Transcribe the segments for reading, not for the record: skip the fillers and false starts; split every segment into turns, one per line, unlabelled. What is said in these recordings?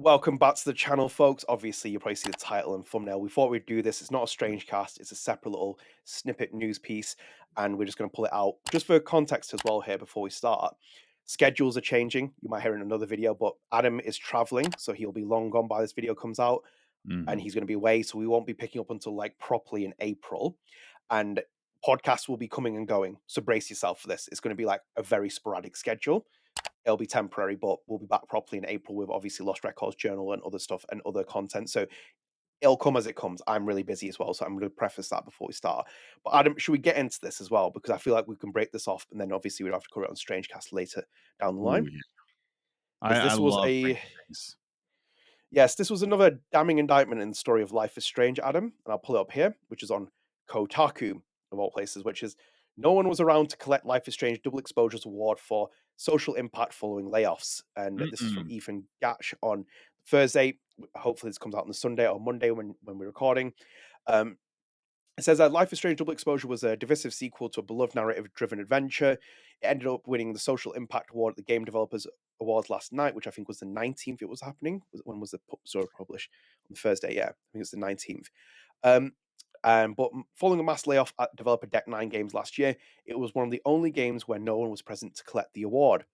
Welcome back to the channel, folks. Obviously, you probably see the title and thumbnail. We thought we'd do this. It's not a strange cast. It's a separate little snippet news piece, and we're just going to pull it out. Just for context as well here before we start. Schedules are changing. You might hear in another video, but Adam is traveling, so he'll be long gone by this video comes out, and he's going to be away, so we won't be picking up until like properly in April. And podcasts will be coming and going, so brace yourself for this. It's going to be like a very sporadic schedule. It'll be temporary, but we'll be back properly in April with obviously Lost Records Journal and other stuff and other content. So it'll come as it comes. I'm really busy as well, so I'm going to preface that before we start. But Adam, should we get into this as well? Because I feel like we can break this off, and then obviously we'd have to cover it on StrangeCast later down the line.
Ooh, yeah.
Because
I
this was
love breaking things.
yes, this was another damning indictment in the story of Life is Strange, Adam. And I'll pull it up here, which is on Kotaku, of all places, which is no one was around to collect Life is Strange Double Exposure's award for social impact following layoffs. And this is from Ethan Gatch on Thursday. Hopefully this comes out on the Sunday or Monday when we're recording. It says that Life is Strange Double Exposure was a divisive sequel to a beloved narrative-driven adventure. It ended up winning the Social Impact Award at the Game Developers Awards last night, which I think was the 19th it was happening. When was the story published? On Thursday, yeah. I think it's the 19th. But following a mass layoff at developer Deck 9 Games last year, it was one of the only games where no one was present to collect the award.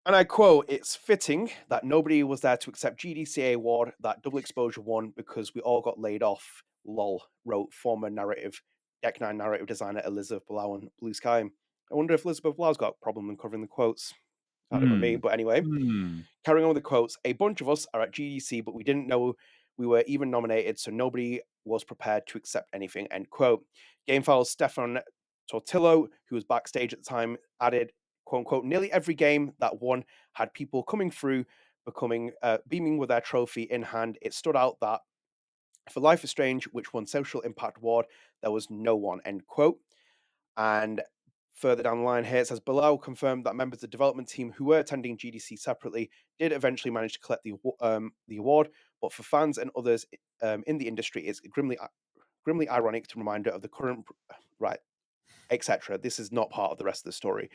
And I quote, "It's fitting that nobody was there to accept GDC award that Double Exposure won because we all got laid off, lol," wrote former Deck 9 narrative designer Elizabeth Ballou on Bluesky. I wonder if Elizabeth Ballou's got a problem in covering the quotes. Not with me, but anyway. Carrying on with the quotes, "A bunch of us are at GDC, but we didn't know we were even nominated, so nobody was prepared to accept anything," end quote. GameFile's Stefan Tortillo, who was backstage at the time, added, quote unquote, "Nearly every game that won had people coming through, beaming with their trophy in hand. It stood out that for Life is Strange, which won Social Impact Award, there was no one," end quote. And further down the line here, it says, "Bilal confirmed that members of the development team who were attending GDC separately did eventually manage to collect the award, but for fans and others in the industry, it's grimly ironic to reminder of the current right, etc." This is not part of the rest of the story.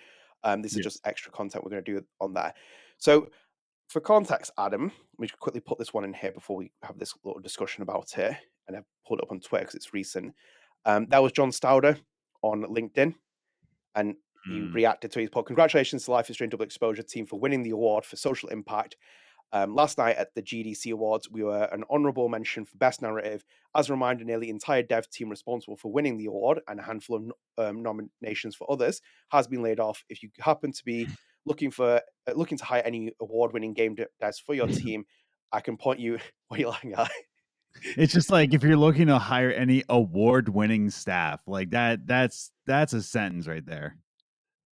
This is just extra content we're going to do on there. So, for context, Adam, let me quickly put this one in here before we have this little discussion about it. And I've pulled it up on Twitter because it's recent. That was John Stauder on LinkedIn. And he reacted to his post. "Congratulations to Life is Strange Double Exposure team for winning the award for social impact. Last night at the GDC Awards, we were an honorable mention for Best Narrative. As a reminder, nearly the entire dev team responsible for winning the award and a handful of nominations for others has been laid off. If you happen to be looking to hire any award-winning game devs for your team, I can point you." What are you laughing at?
It's just like if you're looking to hire any award-winning staff, like that's a sentence right there.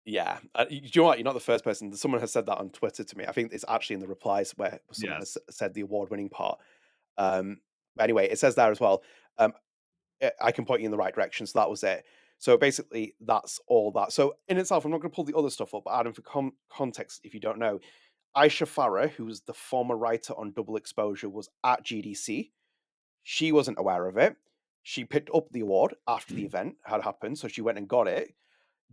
Yeah. You know what? You're not the first person. Someone has said that on Twitter to me. I think it's actually in the replies where someone has said the award-winning part. But anyway, it says there as well. I can point you in the right direction. So that was it. So basically, that's all that. So in itself, I'm not going to pull the other stuff up, but Adam, for context, if you don't know, Aysha Farah, who was the former writer on Double Exposure, was at GDC. She wasn't aware of it. She picked up the award after the event had happened, so she went and got it.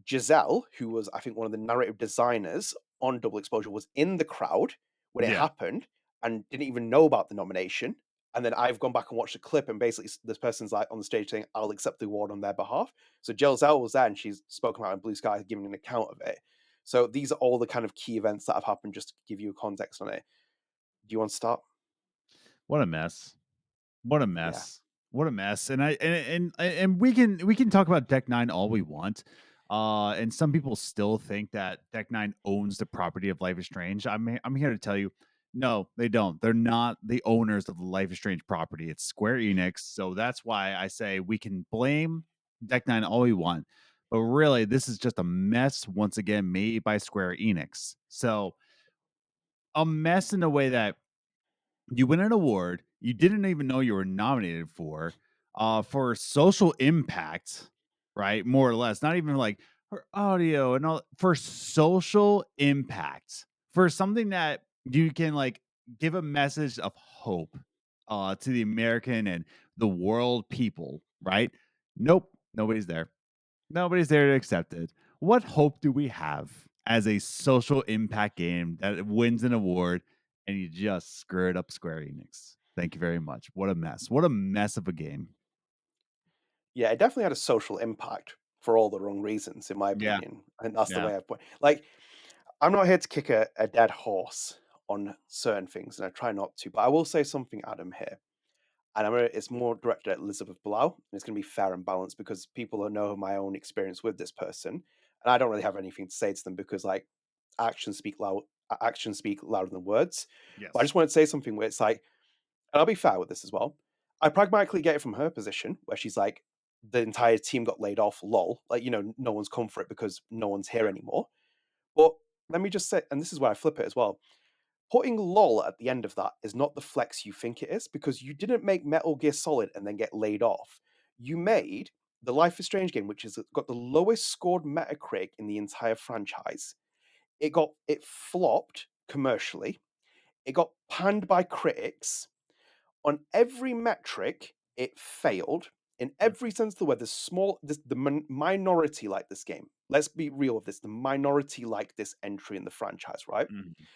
Giselle, who was, I think, one of the narrative designers on Double Exposure, was in the crowd when it happened and didn't even know about the nomination. And then I've gone back and watched the clip, and basically this person's like on the stage saying, "I'll accept the award on their behalf." So Giselle was there, and she's spoken about in Bluesky, giving an account of it. So these are all the kind of key events that have happened, just to give you a context on it. Do you want to start?
What a mess. What a mess.
Yeah.
What a mess. And we can talk about Deck 9 all we want. And some people still think that Deck 9 owns the property of Life is Strange. I'm here to tell you, no, they don't. They're not the owners of the Life is Strange property. It's Square Enix. So that's why I say we can blame Deck 9 all we want. But really, this is just a mess once again made by Square Enix. So a mess in a way that you win an award you didn't even know you were nominated for social impact, right? More or less, not even like for audio and all, for social impact, for something that you can like give a message of hope to the American and the world people, right? Nope, nobody's there. Nobody's there to accept it. What hope do we have as a social impact game that wins an award and you just screwed up Square Enix. Thank you very much. What a mess. What a mess of a game.
Yeah, it definitely had a social impact for all the wrong reasons, in my
Yeah.
opinion. And that's the
Yeah.
way I put like I'm not here to kick a dead horse on certain things, and I try not to, but I will say something, Adam, here. And it's more directed at Elizabeth Ballou, and it's going to be fair and balanced because people don't know my own experience with this person, and I don't really have anything to say to them because like actions speak louder than words. But I
Yes.
just want to say something where it's like, and I'll be fair with this as well. I pragmatically get it from her position where she's like, the entire team got laid off, lol. Like, no one's come for it because no one's here anymore. But let me just say, and this is where I flip it as well. Putting lol at the end of that is not the flex you think it is because you didn't make Metal Gear Solid and then get laid off. You made the Life is Strange game, which has got the lowest scored Metacritic in the entire franchise. It flopped commercially. It got panned by critics. On every metric, it failed. In
Mm,
every sense of the word, the minority like this game. Let's be real with this. The minority like this entry in the franchise, right?
mhm.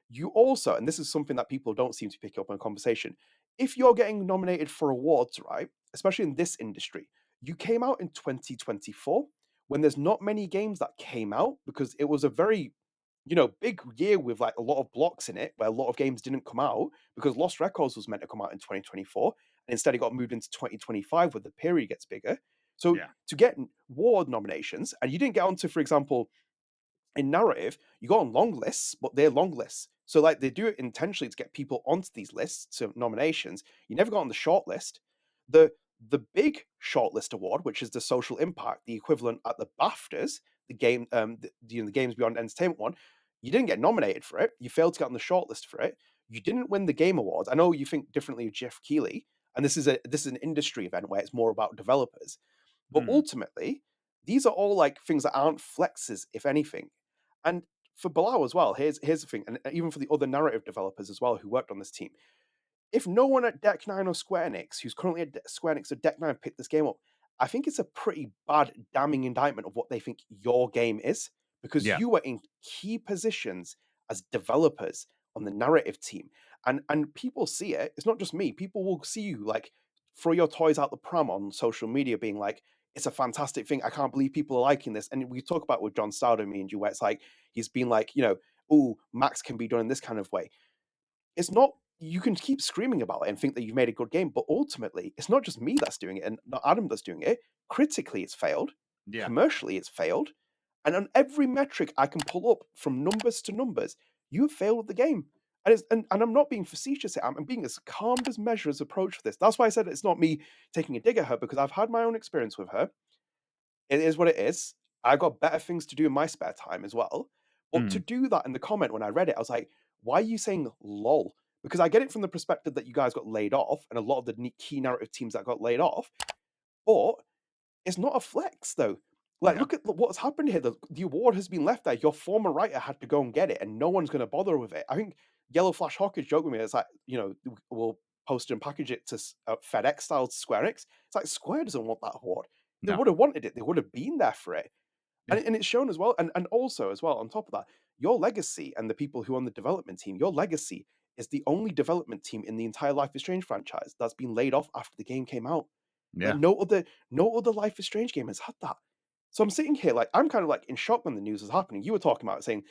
You also, and this is something that people don't seem to pick up in conversation, if you're getting nominated for awards, right, especially in this industry, you came out in 2024 when there's not many games that came out because it was a very, big year with like a lot of blocks in it where a lot of games didn't come out because Lost Records was meant to come out in 2024 and instead it got moved into 2025 where the period gets bigger. So
Yeah.
to get award nominations, and you didn't get onto, for example, in narrative, you go on long lists, but they're long lists. So like they do it intentionally to get people onto these lists of nominations. You never got on the short list. The big shortlist award, which is the social impact, the equivalent at the BAFTAs, the game, the Games Beyond Entertainment one, you didn't get nominated for it. You failed to get on the shortlist for it. You didn't win the Game Awards. I know you think differently of Jeff Keighley, and this is an industry event where it's more about developers. But
Mhm.
ultimately, these are all like things that aren't flexes, if anything. And for Bilal as well, here's the thing, and even for the other narrative developers as well who worked on this team, if no one at Deck Nine or Square Enix, who's currently at Square Enix or Deck Nine, picked this game up, I think it's a pretty bad, damning indictment of what they think your game is, because
Yeah.
you were in key positions as developers on the narrative team, and people see it. It's not just me. People will see you like throw your toys out the pram on social media, being like, "It's a fantastic thing. I can't believe people are liking this." And we talk about with John Stauder, me and you, where it's like he's been like, "Oh, Max can be done in this kind of way." It's not, you can keep screaming about it and think that you've made a good game, but ultimately, it's not just me that's doing it and not Adam that's doing it. Critically, it's failed.
Yeah.
Commercially, it's failed. And on every metric I can pull up from numbers to numbers, you have failed at the game. And I'm not being facetious here. I'm being as calm as measured approach for this. That's why I said it's not me taking a dig at her because I've had my own experience with her. It is what it is. I've got better things to do in my spare time as well. But to
Mhm.
do that in the comment when I read it, I was like, why are you saying lol? Because I get it from the perspective that you guys got laid off and a lot of the key narrative teams that got laid off. But it's not a flex though. Like,
Yeah.
look at what's happened here. The award has been left there. Your former writer had to go and get it, and no one's going to bother with it. I think Yellow Flash Hawkins joked with me. It's like, we'll post and package it to FedEx style to Square Enix. It's like Square doesn't want that award. They
No.
would have wanted it. They would have been there for it.
Yeah.
And it's shown as well. And also as well, on top of that, your legacy and the people who are on the development team, your legacy is the only development team in the entire Life is Strange franchise that's been laid off after the game came out. Like
Yeah.
no other Life is Strange game has had that. So I'm sitting here like I'm kind of like in shock when the news is happening. You were talking about it, saying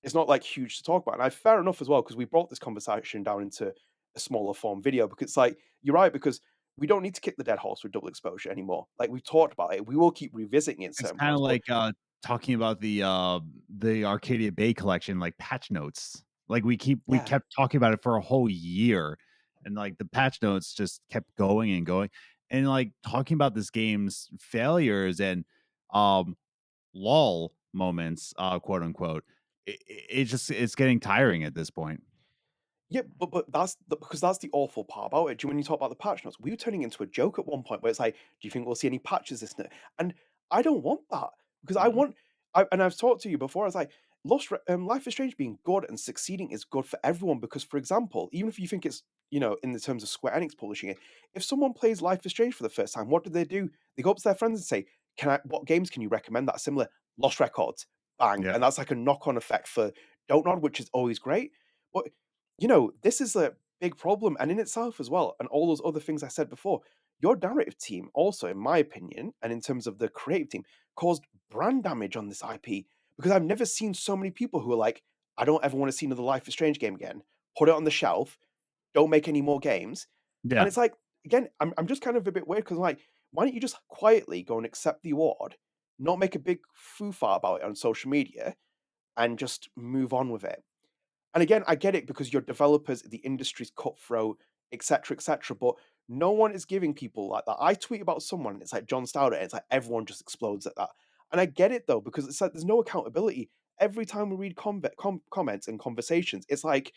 it's not like huge to talk about. And fair enough as well, because we brought this conversation down into a smaller form video because it's like you're right, because we don't need to kick the dead horse with double exposure anymore. Like we've talked about it. We will keep revisiting it in
It's
certain
kinda
points. But
like, talking about the Arcadia Bay collection, like, patch notes. Like, we
yeah,
kept talking about it for a whole year, and, like, the patch notes just kept going and going, and, like, talking about this game's failures and, um, "lull moments," quote, unquote, it's getting tiring at this point.
yeah, but because that's the awful part about it. Do you, when you talk about the patch notes, we were turning into a joke at one point where it's like, do you think we'll see any patches this year? And I don't want that because
Mm,
and I've talked to you before. I was like, Life is Strange being good and succeeding is good for everyone because, for example, even if you think it's in the terms of Square Enix publishing it, if someone plays Life is Strange for the first time, what do? They go up to their friends and say, what games can you recommend that are similar? Lost Records, bang,
yeah.
and that's like a knock on effect for Don't Nod, which is always great, but this is a big problem and in itself as well, and all those other things I said before. Your narrative team also, in my opinion, and in terms of the creative team, caused brand damage on this IP because I've never seen so many people who are like, I don't ever want to see another Life is Strange game again. Put it on the shelf. Don't make any more games. And
Yeah.
it's like, again, I'm just kind of a bit weird because like, why don't you just quietly go and accept the award, not make a big foo-fa about it on social media, and just move on with it? And again, I get it because your developers, the industry's cutthroat, etc., etc. But no one is giving people like that. I tweet about someone, and it's like John Stauder, and it's like everyone just explodes at that. And I get it though, because it's like there's no accountability. Every time we read comments and conversations, it's like,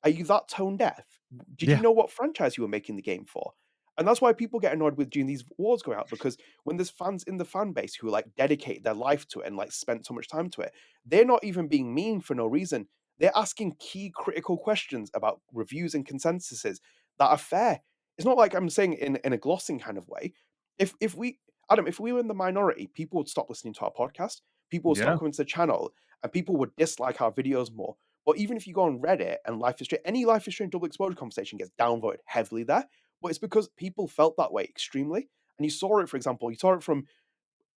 are you that tone deaf? Did you
Yeah.
know what franchise you were making the game for? And that's why people get annoyed with doing these awards going out because when there's fans in the fan base who like dedicate their life to it and like spent so much time to it, they're not even being mean for no reason. They're asking key critical questions about reviews and consensuses that are fair. It's not like I'm saying in a glossing kind of way. If we Adam, if we were in the minority, people would stop listening to our podcast, people would stop
Yeah.
coming to the channel, and people would dislike our videos more. But even if you go on Reddit and Life is Strange, any Life is Strange double exposure conversation gets downvoted heavily there. But it's because people felt that way extremely. And you saw it, for example, you saw it from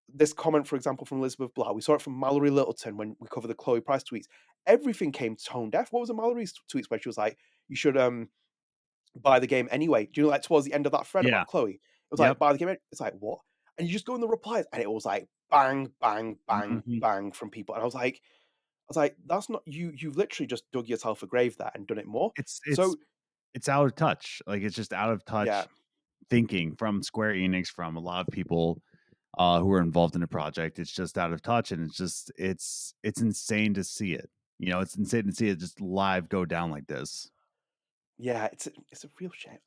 this comment, for example, from Elizabeth Ballou. We saw it from Mallory Littleton when we covered the Chloe Price tweets. Everything came tone deaf. What was the Mallory's tweets where she was like, you should buy the game anyway? Do you know, like towards the end of that thread
Yeah.
about Chloe? It was like,
Yep.
buy the game. It's like, what? And you just go in the replies, and it was like bang, bang, bang,
Mhm.
bang from people. And I was like, that's not you. You've literally just dug yourself a grave there and done it more.
It's
So
it's it's out of touch. Like, it's just out of
yeah,
touch thinking from Square Enix, from a lot of people who are involved in the project. It's just out of touch, and it's insane to see it. It's insane to see it just live go down like this.
yeah, it's a real shame.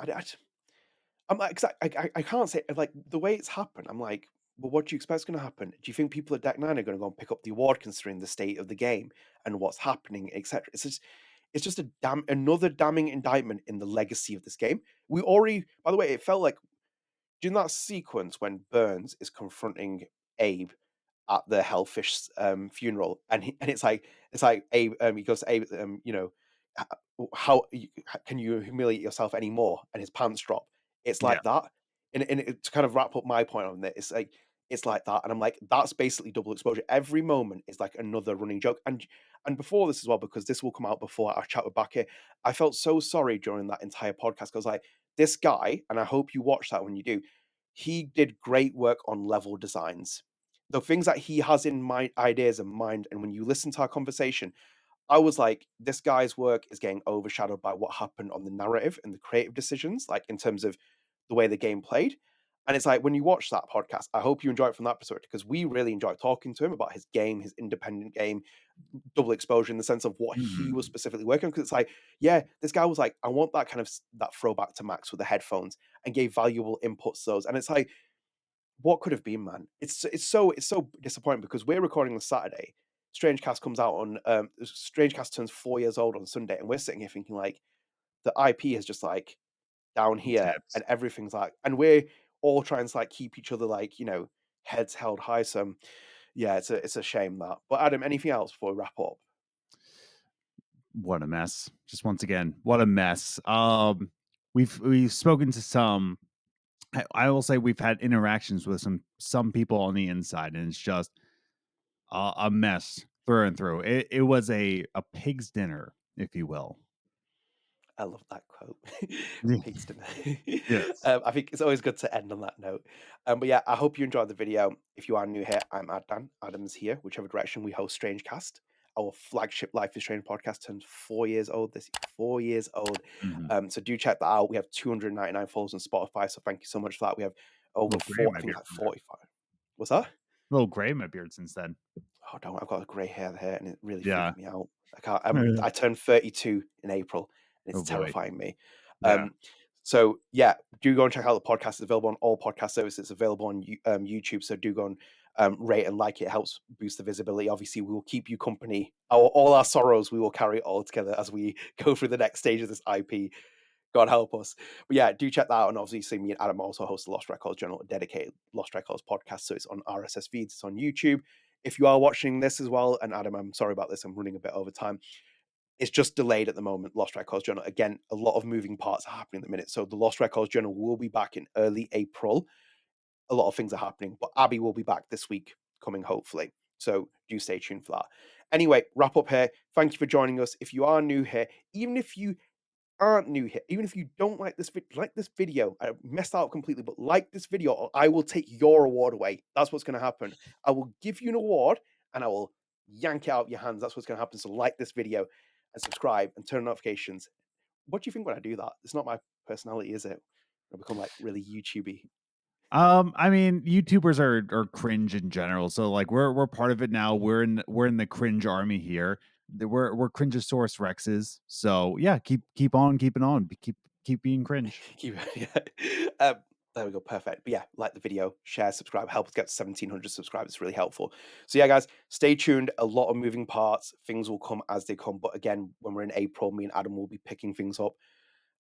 I'm like, 'cause I can't say like the way it's happened. I'm like, well, what do you expect is going to happen? Do you think people at Deck Nine are going to go and pick up the award considering the state of the game and what's happening, etc.? It's just another damning indictment in the legacy of this game. We already, by the way, it felt like during that sequence when Burns is confronting Abe at the Hellfish funeral, and it's like Abe, he goes to Abe, how can you humiliate yourself anymore? And his pants drop. It's
Yeah.
like that, and to kind of wrap up my point on it, it's like that, and I'm like, that's basically double exposure. Every moment is like another running joke, and before this as well, because this will come out before our chat with Baqir. I felt so sorry during that entire podcast because like this guy, and I hope you watch that when you do. He did great work on level designs, the things that he has in mind, ideas in mind, and when you listen to our conversation, I was like, this guy's work is getting overshadowed by what happened on the narrative and the creative decisions, like in terms of the way the game played. And it's like when you watch that podcast, I hope you enjoy it from that perspective because we really enjoyed talking to him about his game, his independent game, double exposure in the sense of what he was
Mhm.
specifically working on. Because it's like, yeah, this guy was like, I want that kind of that throwback to Max with the headphones and gave valuable inputs to those. And it's like, what could have been, man? It's so disappointing because we're recording on Saturday. StrangeCast comes out on StrangeCast turns 4 years old on Sunday, and we're sitting here thinking like the IP is just like down here,
Tips.
and everything's like, and we're all trying to like keep each other like heads held high. So yeah, it's a shame that. But Adam, anything else before we wrap up?
What a mess. Just once again, what a mess. We've spoken to some. I will say we've had interactions with some people on the inside, and it's just a mess through and through. It was a pig's dinner, if you will.
I love that quote.
Yeah.
Pigs dinner.
Yes.
I think it's always good to end on that note. But yeah, I hope you enjoyed the video. If you are new here, I'm Adnan. Adam's here. Whichever direction we host StrangeCast, our flagship Life is Strange podcast turns 4 years old this year. 4 years old.
Mhm.
So do check that out. We have 299 followers on Spotify. So thank you so much for that. We have over
Little gray in
four, I
my
think
beard
like
from that.
45. What's that?
Little gray in my beard since then.
Oh, don't. I've got a grey hair here, and it really
Yeah.
freaks me out. I can't. I turned 32 in April, and
Oh
it's
boy.
terrifying me.
Yeah.
Um, so yeah, do go and check out the podcast. It's available on all podcast services. It's available on YouTube. So do go and rate and like it. It helps boost the visibility. Obviously, we will keep you company. All our sorrows, we will carry it all together as we go through the next stage of this IP. God help us. But yeah, do check that out. And obviously, me and Adam also host the Lost Records Journal, a dedicated Lost Records podcast. So it's on RSS feeds, it's on YouTube. If you are watching this as well, and Adam, I'm sorry about this, I'm running a bit over time. It's just delayed at the moment, Lost Records Journal. Again, a lot of moving parts are happening at the minute. So the Lost Records Journal will be back in early April. A lot of things are happening, but Abby will be back this week coming, hopefully. So do stay tuned for that. Anyway, wrap up here. Thank you for joining us. If you are new here, even if you aren't new here, even if you don't like this video, I messed out completely, but like this video, or I will take your award away. That's what's going to happen. I will give you an award and I will yank it out of your hands. That's what's going to happen. So like this video and subscribe and turn on notifications. What do you think when I do that? It's not my personality, is it? I become like really YouTubey.
I mean, YouTubers are cringe in general, so like we're part of it now. We're in the cringe army here. We're Cringeosaurus Rexes. So yeah, keep on keeping on. Keep being cringe.
Yeah. There we go, perfect. But yeah, like the video, share, subscribe, help us get to 1,700 subscribers. It's really helpful. So yeah, guys, stay tuned. A lot of moving parts. Things will come as they come. But again, when we're in April, me and Adam will be picking things up,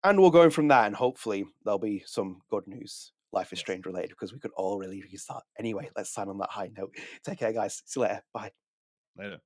and we'll go from there. And hopefully, there'll be some good news, Life is
Yes.
Strange related, because we could all really use that. Anyway, let's sign on that high note. Take care, guys. See you later. Bye.
Later.